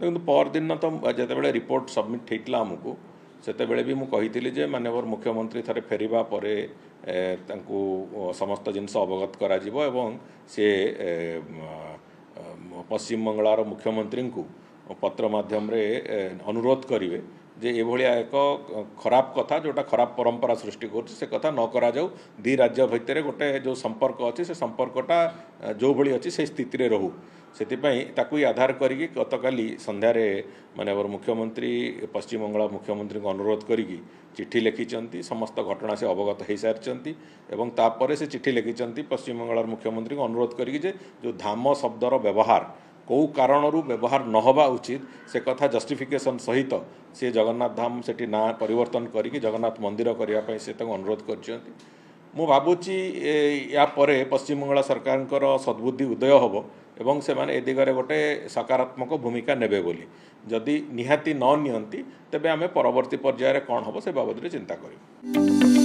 देखो परदिन तो जिते रिपोर्ट सबमिट होता आमको सेतेबेले भी मुझे जे माननीय मुख्यमंत्री थे फेरिबा परे समस्त जिनस अवगत करा जिवो एवं से पश्चिम बंगाल मुख्यमंत्री को पत्र माध्यम रे अनुरोध करेंगे जे एभलिया एक खराब कथा जोटा खराब परंपरा सृष्टि कर कथा न करा जाऊ दी राज्य भितर गोटे जो संपर्क अच्छी से संपर्कटा जो भली अच्छी से स्थिति रे रहू से आधार करी गतकाली संध्यारे माननीय मुख्यमंत्री पश्चिम बंगाल मुख्यमंत्री को अनुरोध करी चिट्ठी लिखिं समस्त घटना से अवगत हो सारी एवं तापर से चिट्ठी लिखिं पश्चिम बंगाल मुख्यमंत्री को अनुरोध करी जो धाम शब्दर व्यवहार कौ कारण व्यवहार नहबा उचित से कथा जस्टिफिकेशन सहित से जगन्नाथ धाम से ना परिवर्तन करी जगन्नाथ मंदिर करने से अनुरोध कर भावुची या परे पश्चिम बंगाल सरकार सद्बुद्धि उदय हम एवं से माने ए दिगरे गोटे सकारात्मक भूमिका नेबे बोली जदि निहाती न नियंती तेबे आमे परवर्ती पर्याय कौन हम से बाबद चिंता करूँ।